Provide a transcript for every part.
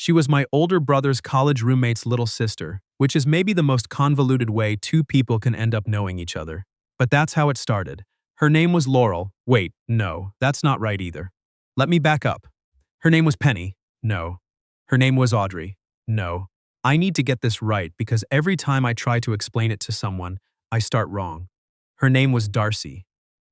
She was my older brother's college roommate's little sister, which is maybe the most convoluted way two people can end up knowing each other. But that's how it started. Her name was Laurel. Wait, no, that's not right either. Let me back up. Her name was Penny. No. Her name was Audrey. No. I need to get this right because every time I try to explain it to someone, I start wrong. Her name was Darcy.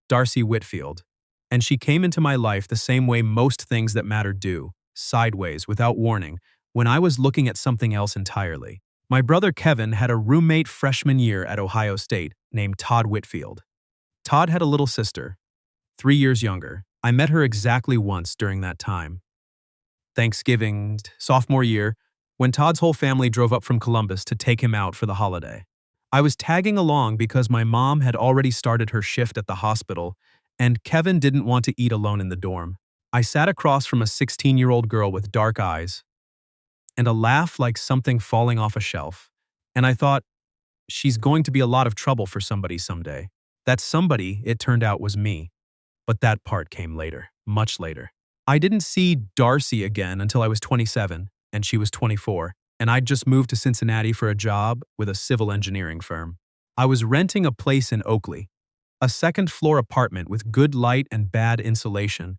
Darcy Whitfield. And she came into my life the same way most things that matter do, sideways, without warning, when I was looking at something else entirely. My brother Kevin had a roommate freshman year at Ohio State named Todd Whitfield. Todd had a little sister, 3 years younger. I met her exactly once during that time. Thanksgiving, sophomore year, when Todd's whole family drove up from Columbus to take him out for the holiday. I was tagging along because my mom had already started her shift at the hospital, and Kevin didn't want to eat alone in the dorm. I sat across from a 16-year-old girl with dark eyes and a laugh like something falling off a shelf, and I thought, she's going to be a lot of trouble for somebody someday. That somebody, it turned out, was me. But that part came later, much later. I didn't see Darcy again until I was 27, and she was 24, and I'd just moved to Cincinnati for a job with a civil engineering firm. I was renting a place in Oakley, a second-floor apartment with good light and bad insulation,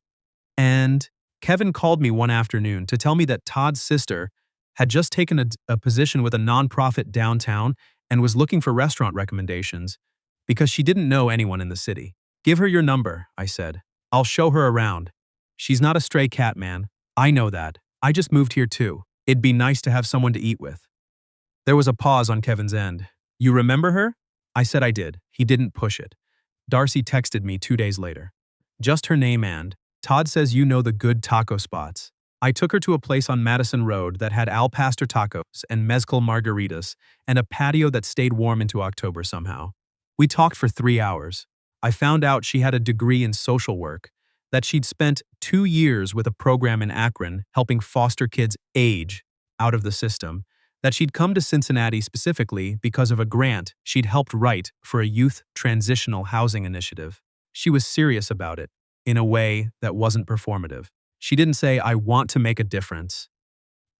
and Kevin called me one afternoon to tell me that Todd's sister had just taken a position with a nonprofit downtown and was looking for restaurant recommendations because she didn't know anyone in the city. "Give her your number," I said. "I'll show her around. She's not a stray cat, man. I know that. I just moved here too. It'd be nice to have someone to eat with." There was a pause on Kevin's end. "You remember her?" I said I did. He didn't push it. Darcy texted me 2 days later. "Just her name and Todd says you know the good taco spots." I took her to a place on Madison Road that had al pastor tacos and mezcal margaritas and a patio that stayed warm into October somehow. We talked for 3 hours. I found out she had a degree in social work, that she'd spent 2 years with a program in Akron helping foster kids age out of the system, that she'd come to Cincinnati specifically because of a grant she'd helped write for a youth transitional housing initiative. She was serious about it, in a way that wasn't performative. She didn't say, "I want to make a difference."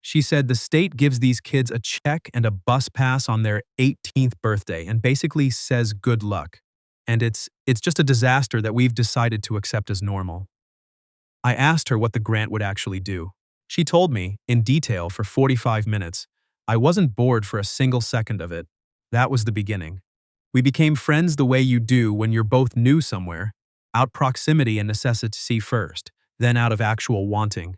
She said the state gives these kids a check and a bus pass on their 18th birthday and basically says good luck. And it's just a disaster that we've decided to accept as normal. I asked her what the grant would actually do. She told me, in detail for 45 minutes. I wasn't bored for a single second of it. That was the beginning. We became friends the way you do when you're both new somewhere, out proximity and necessity first, then out of actual wanting.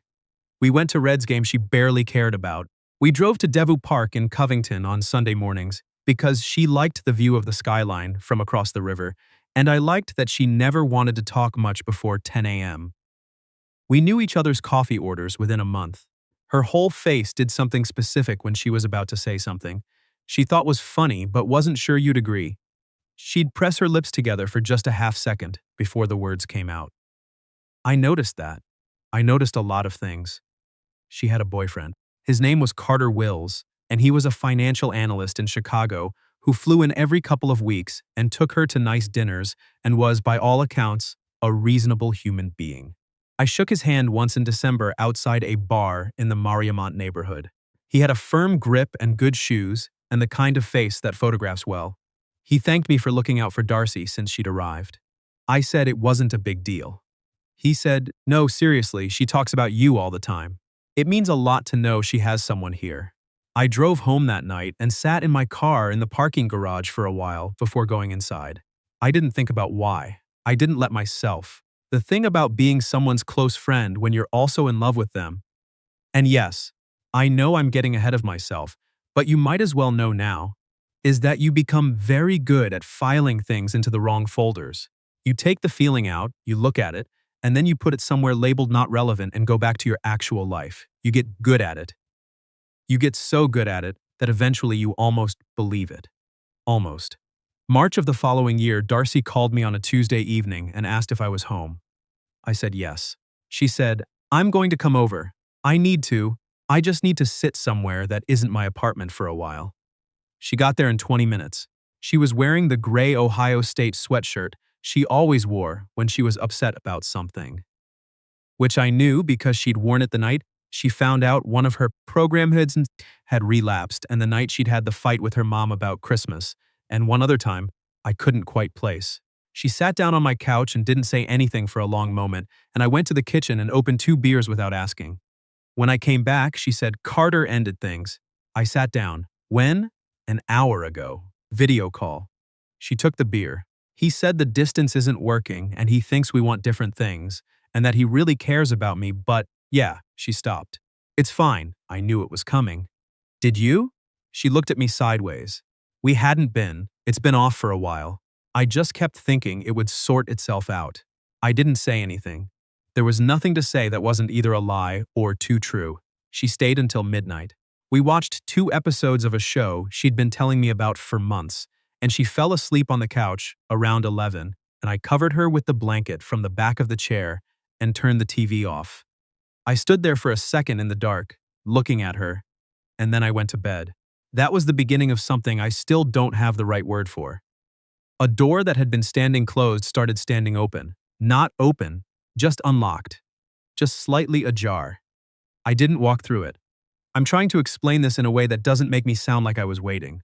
We went to Reds games she barely cared about. We drove to Devu Park in Covington on Sunday mornings because she liked the view of the skyline from across the river, and I liked that she never wanted to talk much before 10 a.m. We knew each other's coffee orders within a month. Her whole face did something specific when she was about to say something she thought was funny but wasn't sure you'd agree. She'd press her lips together for just a half second before the words came out. I noticed that. I noticed a lot of things. She had a boyfriend. His name was Carter Wills, and he was a financial analyst in Chicago who flew in every couple of weeks and took her to nice dinners and was, by all accounts, a reasonable human being. I shook his hand once in December outside a bar in the Mariemont neighborhood. He had a firm grip and good shoes and the kind of face that photographs well. He thanked me for looking out for Darcy since she'd arrived. I said it wasn't a big deal. He said, "No, seriously, she talks about you all the time. It means a lot to know she has someone here." I drove home that night and sat in my car in the parking garage for a while before going inside. I didn't think about why. I didn't let myself. The thing about being someone's close friend when you're also in love with them. And yes, I know I'm getting ahead of myself, but you might as well know now, is that you become very good at filing things into the wrong folders. You take the feeling out, you look at it, and then you put it somewhere labeled not relevant and go back to your actual life. You get good at it. You get so good at it that eventually you almost believe it. Almost. March of the following year, Darcy called me on a Tuesday evening and asked if I was home. I said yes. She said, "I'm going to come over. I just need to sit somewhere that isn't my apartment for a while." She got there in 20 minutes. She was wearing the gray Ohio State sweatshirt she always wore when she was upset about something, which I knew because she'd worn it the night She found out one of her program heads had relapsed, and the night she'd had the fight with her mom about Christmas, and one other time, I couldn't quite place. She sat down on my couch and didn't say anything for a long moment, and I went to the kitchen and opened 2 beers without asking. When I came back, she said, "Carter ended things." I sat down. When? An hour ago. Video call. She took the beer. He said the distance isn't working and he thinks we want different things and that he really cares about me, but yeah, she stopped. It's fine. I knew it was coming. Did you? She looked at me sideways. We hadn't been. It's been off for a while. I just kept thinking it would sort itself out. I didn't say anything. There was nothing to say that wasn't either a lie or too true. She stayed until midnight. We watched 2 episodes of a show she'd been telling me about for months, and she fell asleep on the couch around 11, and I covered her with the blanket from the back of the chair and turned the TV off. I stood there for a second in the dark, looking at her, and then I went to bed. That was the beginning of something I still don't have the right word for. A door that had been standing closed started standing open. Not open, just unlocked. Just slightly ajar. I didn't walk through it. I'm trying to explain this in a way that doesn't make me sound like I was waiting.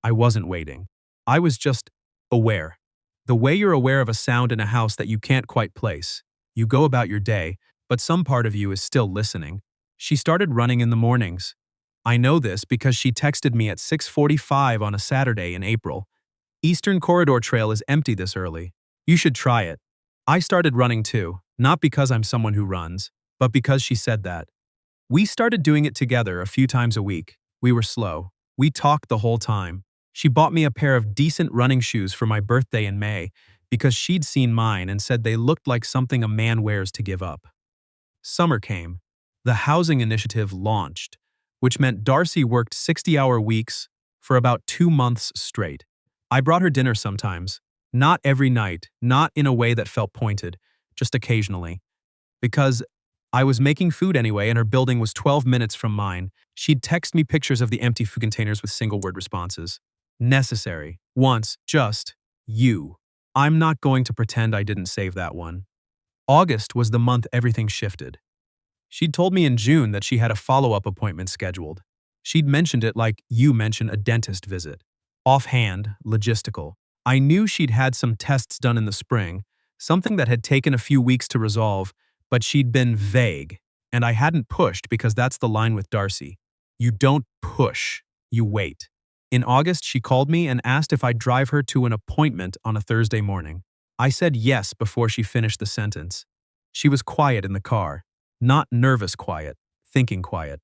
I wasn't waiting. I was just aware. The way you're aware of a sound in a house that you can't quite place. You go about your day, but some part of you is still listening. She started running in the mornings. I know this because she texted me at 6:45 on a Saturday in April. Eastern Corridor Trail is empty this early. You should try it. I started running too, not because I'm someone who runs, but because she said that. We started doing it together a few times a week. We were slow. We talked the whole time. She bought me a pair of decent running shoes for my birthday in May because she'd seen mine and said they looked like something a man wears to give up. Summer came. The housing initiative launched, which meant Darcy worked 60-hour weeks for about 2 months straight. I brought her dinner sometimes. Not every night, not in a way that felt pointed, just occasionally. Because I was making food anyway and her building was 12 minutes from mine, she'd text me pictures of the empty food containers with single-word responses. Necessary. Once. Just. You. I'm not going to pretend I didn't save that one. August was the month everything shifted. She'd told me in June that she had a follow-up appointment scheduled. She'd mentioned it like you mention a dentist visit. Offhand, logistical. I knew she'd had some tests done in the spring, something that had taken a few weeks to resolve, but she'd been vague, and I hadn't pushed because that's the line with Darcy. You don't push, you wait. In August, she called me and asked if I'd drive her to an appointment on a Thursday morning. I said yes before she finished the sentence. She was quiet in the car. Not nervous quiet, thinking quiet.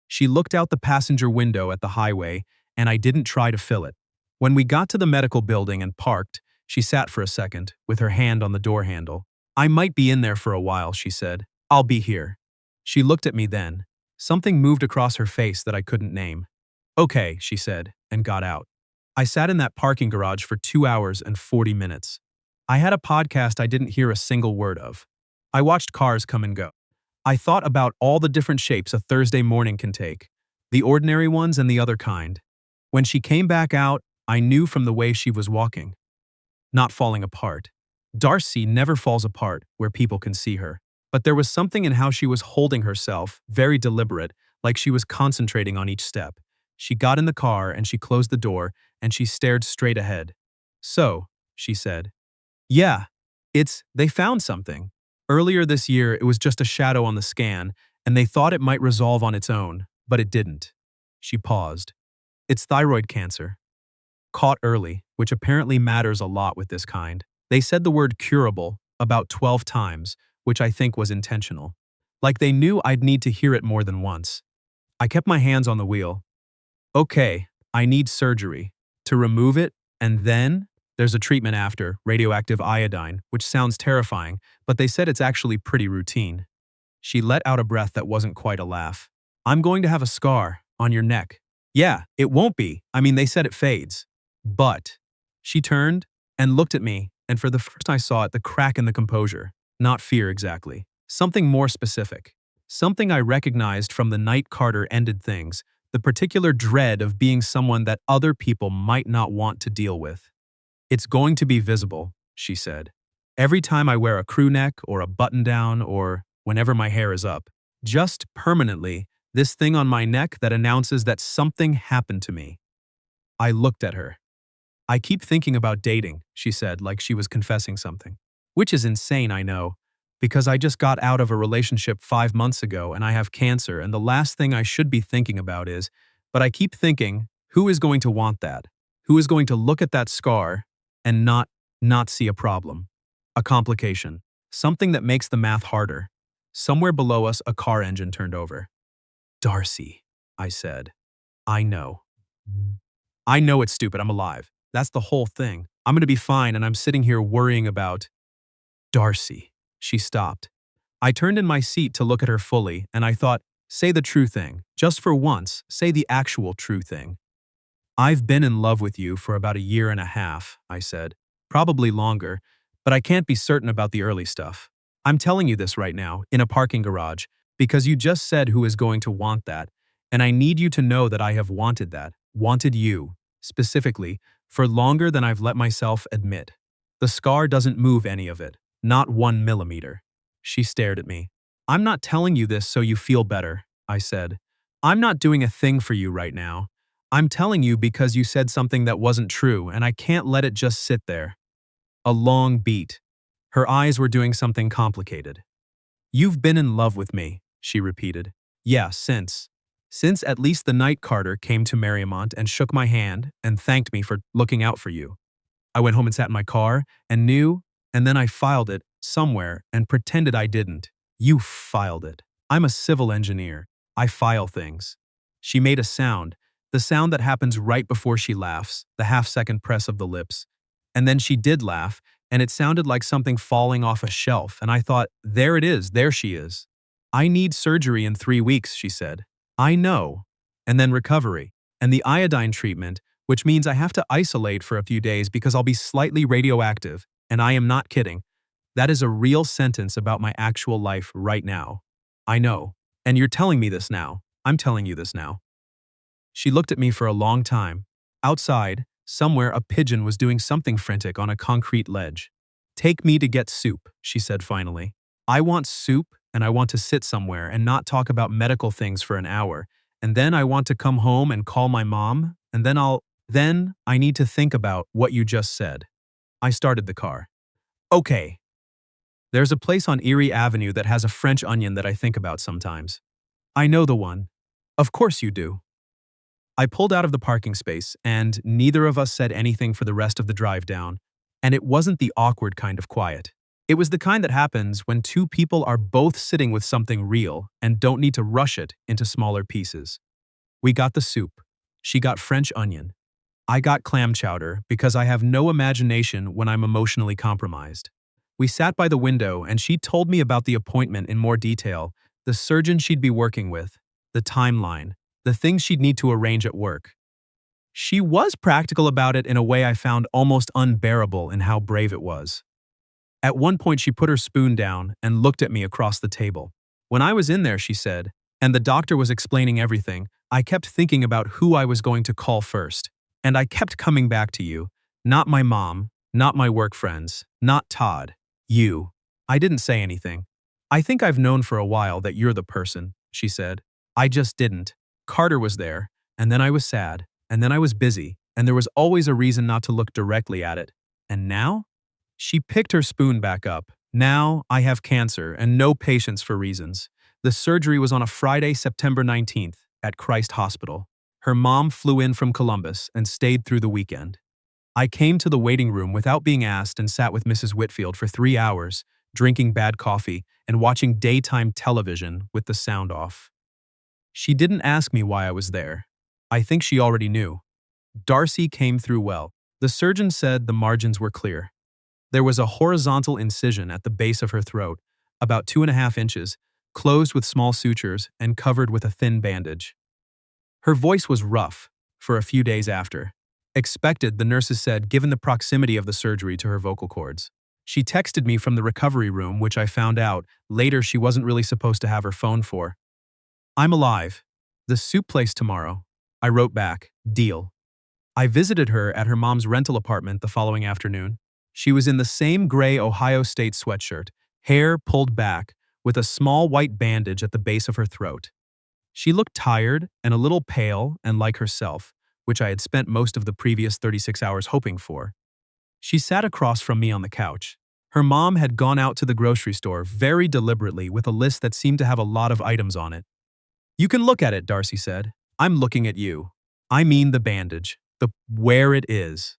She looked out the passenger window at the highway, and I didn't try to fill it. When we got to the medical building and parked, she sat for a second, with her hand on the door handle. I might be in there for a while, she said. I'll be here. She looked at me then. Something moved across her face that I couldn't name. Okay, she said, and got out. I sat in that parking garage for 2 hours and 40 minutes. I had a podcast I didn't hear a single word of. I watched cars come and go. I thought about all the different shapes a Thursday morning can take, the ordinary ones and the other kind. When she came back out, I knew from the way she was walking. Not falling apart. Darcy never falls apart where people can see her. But there was something in how she was holding herself, very deliberate, like she was concentrating on each step. She got in the car and she closed the door and she stared straight ahead. So, she said. Yeah, they found something. Earlier this year, it was just a shadow on the scan, and they thought it might resolve on its own, but it didn't. She paused. It's thyroid cancer. Caught early, which apparently matters a lot with this kind. They said the word curable about 12 times, which I think was intentional. Like they knew I'd need to hear it more than once. I kept my hands on the wheel. Okay, I need surgery. To remove it, and then there's a treatment after, radioactive iodine, which sounds terrifying, but they said it's actually pretty routine. She let out a breath that wasn't quite a laugh. I'm going to have a scar on your neck. Yeah, it won't be. I mean, they said it fades. But she turned and looked at me, and for the first I saw it, the crack in the composure. Not fear exactly. Something more specific. Something I recognized from the night Carter ended things, the particular dread of being someone that other people might not want to deal with. It's going to be visible, she said. Every time I wear a crew neck or a button-down or whenever my hair is up. Just permanently, this thing on my neck that announces that something happened to me. I looked at her. I keep thinking about dating, she said, like she was confessing something. Which is insane, I know, because I just got out of a relationship 5 months ago and I have cancer, and the last thing I should be thinking about is, but I keep thinking, who is going to want that? Who is going to look at that scar and not see a problem? A complication. Something that makes the math harder. Somewhere below us, a car engine turned over. Darcy, I said. I know. I know it's stupid. I'm alive. That's the whole thing. I'm going to be fine, and I'm sitting here worrying about Darcy. She stopped. I turned in my seat to look at her fully, and I thought, say the true thing. Just for once, say the actual true thing. I've been in love with you for about a year and a half, I said. Probably longer, but I can't be certain about the early stuff. I'm telling you this right now, in a parking garage, because you just said who is going to want that, and I need you to know that I have wanted that, wanted you, specifically, for longer than I've let myself admit. The scar doesn't move any of it, not 1 millimeter. She stared at me. I'm not telling you this so you feel better, I said. I'm not doing a thing for you right now. I'm telling you because you said something that wasn't true, and I can't let it just sit there. A long beat. Her eyes were doing something complicated. You've been in love with me, she repeated. Yeah, since. Since at least the night Carter came to Marymount and shook my hand and thanked me for looking out for you. I went home and sat in my car and knew, and then I filed it somewhere and pretended I didn't. You filed it. I'm a civil engineer. I file things. She made a sound, the sound that happens right before she laughs, the half-second press of the lips. And then she did laugh, and it sounded like something falling off a shelf, and I thought, there it is, there she is. I need surgery in 3 weeks, she said. I know. And then recovery. And the iodine treatment, which means I have to isolate for a few days because I'll be slightly radioactive, and I am not kidding. That is a real sentence about my actual life right now. I know. And you're telling me this now. I'm telling you this now. She looked at me for a long time. Outside, somewhere a pigeon was doing something frantic on a concrete ledge. Take me to get soup, she said finally. I want soup, and I want to sit somewhere and not talk about medical things for an hour, and then I want to come home and call my mom, and then I need to think about what you just said. I started the car. Okay. There's a place on Erie Avenue that has a French onion that I think about sometimes. I know the one. Of course you do. I pulled out of the parking space, and neither of us said anything for the rest of the drive down, and it wasn't the awkward kind of quiet. It was the kind that happens when two people are both sitting with something real and don't need to rush it into smaller pieces. We got the soup. She got French onion. I got clam chowder because I have no imagination when I'm emotionally compromised. We sat by the window and she told me about the appointment in more detail, the surgeon she'd be working with, the timeline, the things she'd need to arrange at work. She was practical about it in a way I found almost unbearable in how brave it was. At one point she put her spoon down and looked at me across the table. When I was in there, she said, and the doctor was explaining everything, I kept thinking about who I was going to call first. And I kept coming back to you. Not my mom, not my work friends, not Todd. You. I didn't say anything. I think I've known for a while that you're the person, she said. I just didn't. Carter was there, and then I was sad, and then I was busy, and there was always a reason not to look directly at it. And now? She picked her spoon back up. Now I have cancer and no patience for reasons. The surgery was on a Friday, September 19th, at Christ Hospital. Her mom flew in from Columbus and stayed through the weekend. I came to the waiting room without being asked and sat with Mrs. Whitfield for 3 hours, drinking bad coffee and watching daytime television with the sound off. She didn't ask me why I was there. I think she already knew. Darcy came through well. The surgeon said the margins were clear. There was a horizontal incision at the base of her throat, about 2.5 inches, closed with small sutures and covered with a thin bandage. Her voice was rough for a few days after. Expected, the nurses said, given the proximity of the surgery to her vocal cords. She texted me from the recovery room, which I found out later she wasn't really supposed to have her phone for. I'm alive. The soup place tomorrow. I wrote back, deal. I visited her at her mom's rental apartment the following afternoon. She was in the same gray Ohio State sweatshirt, hair pulled back, with a small white bandage at the base of her throat. She looked tired and a little pale and like herself, which I had spent most of the previous 36 hours hoping for. She sat across from me on the couch. Her mom had gone out to the grocery store very deliberately with a list that seemed to have a lot of items on it. "You can look at it," Darcy said. "I'm looking at you. I mean the bandage. The where it is."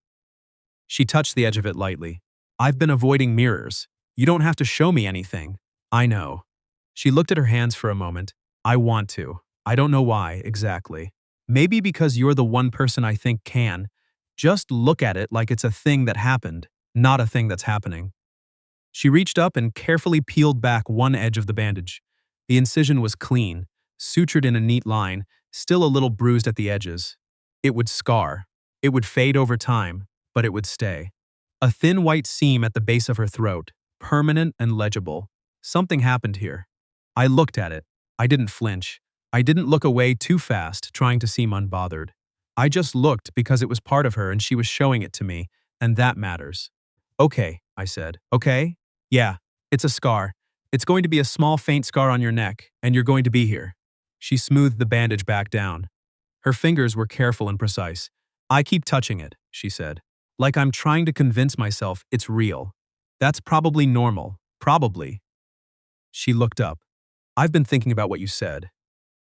She touched the edge of it lightly. "I've been avoiding mirrors. You don't have to show me anything." "I know." She looked at her hands for a moment. "I want to. I don't know why, exactly. Maybe because you're the one person I think can. Just look at it like it's a thing that happened, not a thing that's happening." She reached up and carefully peeled back one edge of the bandage. The incision was clean, sutured in a neat line, still a little bruised at the edges. It would scar. It would fade over time, but it would stay. A thin white seam at the base of her throat, permanent and legible. Something happened here. I looked at it. I didn't flinch. I didn't look away too fast, trying to seem unbothered. I just looked because it was part of her and she was showing it to me, and that matters. "Okay," I said. "Okay? Yeah, it's a scar. It's going to be a small faint scar on your neck, and you're going to be here." She smoothed the bandage back down. Her fingers were careful and precise. "I keep touching it," she said. "Like I'm trying to convince myself it's real. That's probably normal. Probably." She looked up. "I've been thinking about what you said.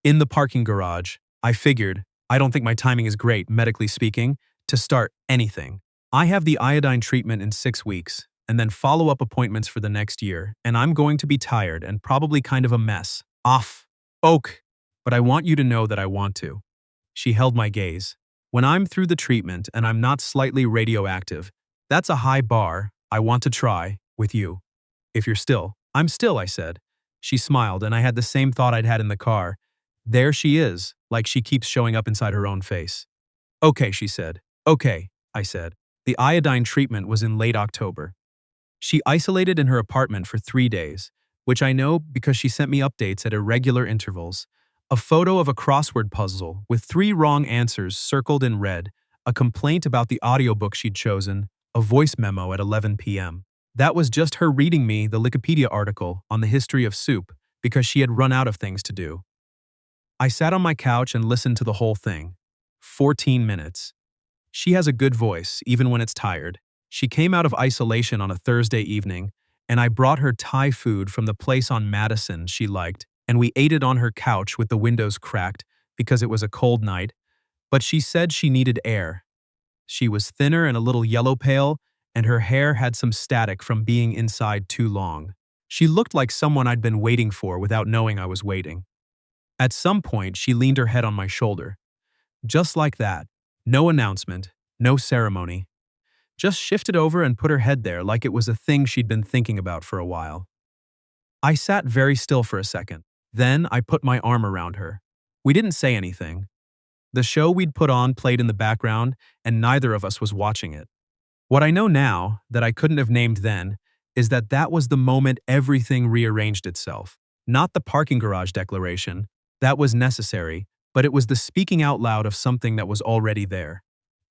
In the parking garage, I figured, I don't think my timing is great, medically speaking, to start anything. I have the iodine treatment in 6 weeks, and then follow-up appointments for the next year, and I'm going to be tired and probably kind of a mess. Off. Oak. But I want you to know that I want to." She held my gaze. "When I'm through the treatment and I'm not slightly radioactive, that's a high bar I want to try with you. If you're still." "I'm still," I said. She smiled, and I had the same thought I'd had in the car. There she is, like she keeps showing up inside her own face. "Okay," she said. "Okay," I said. The iodine treatment was in late October. She isolated in her apartment for 3 days, which I know because she sent me updates at irregular intervals. A photo of a crossword puzzle with 3 wrong answers circled in red, a complaint about the audiobook she'd chosen, a voice memo at 11 p.m. That was just her reading me the Wikipedia article on the history of soup because she had run out of things to do. I sat on my couch and listened to the whole thing. 14 minutes. She has a good voice, even when it's tired. She came out of isolation on a Thursday evening, and I brought her Thai food from the place on Madison she liked, and we ate it on her couch with the windows cracked because it was a cold night, but she said she needed air. She was thinner and a little yellow pale, and her hair had some static from being inside too long. She looked like someone I'd been waiting for without knowing I was waiting. At some point, she leaned her head on my shoulder. Just like that. No announcement, no ceremony. Just shifted over and put her head there like it was a thing she'd been thinking about for a while. I sat very still for a second. Then I put my arm around her. We didn't say anything. The show we'd put on played in the background, and neither of us was watching it. What I know now, that I couldn't have named then, is that that was the moment everything rearranged itself. Not the parking garage declaration. That was necessary, but it was the speaking out loud of something that was already there.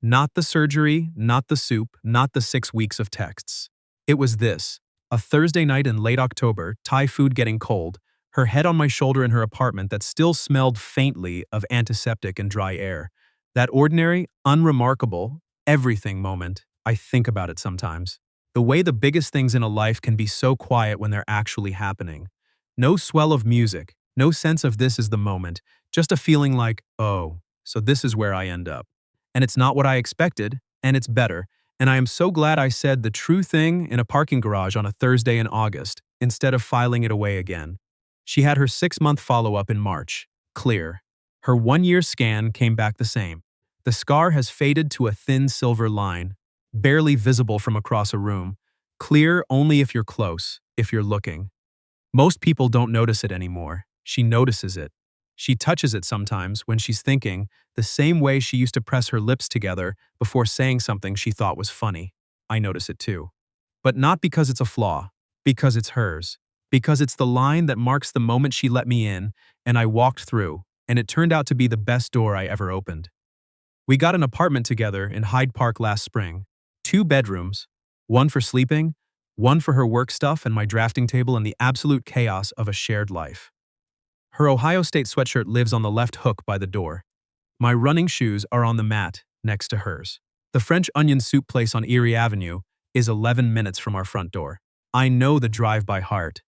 Not the surgery, not the soup, not the 6 weeks of texts. It was this. A Thursday night in late October, Thai food getting cold, her head on my shoulder in her apartment that still smelled faintly of antiseptic and dry air. That ordinary, unremarkable, everything moment. I think about it sometimes. The way the biggest things in a life can be so quiet when they're actually happening. No swell of music, no sense of this is the moment, just a feeling like, oh, so this is where I end up. And it's not what I expected, and it's better, and I am so glad I said the true thing in a parking garage on a Thursday in August, instead of filing it away again. She had her 6-month follow-up in March. Clear. Her 1-year scan came back the same. The scar has faded to a thin silver line, barely visible from across a room. Clear only if you're close, if you're looking. Most people don't notice it anymore. She notices it. She touches it sometimes when she's thinking, the same way she used to press her lips together before saying something she thought was funny. I notice it too. But not because it's a flaw, because it's hers. Because it's the line that marks the moment she let me in, and I walked through, and it turned out to be the best door I ever opened. We got an apartment together in Hyde Park last spring. 2 bedrooms, one for sleeping, One for her work stuff and my drafting table and the absolute chaos of a shared life. Her Ohio State sweatshirt lives on the left hook by the door. My running shoes are on the mat next to hers. The French onion soup place on Erie Avenue is 11 minutes from our front door. I know the drive by heart.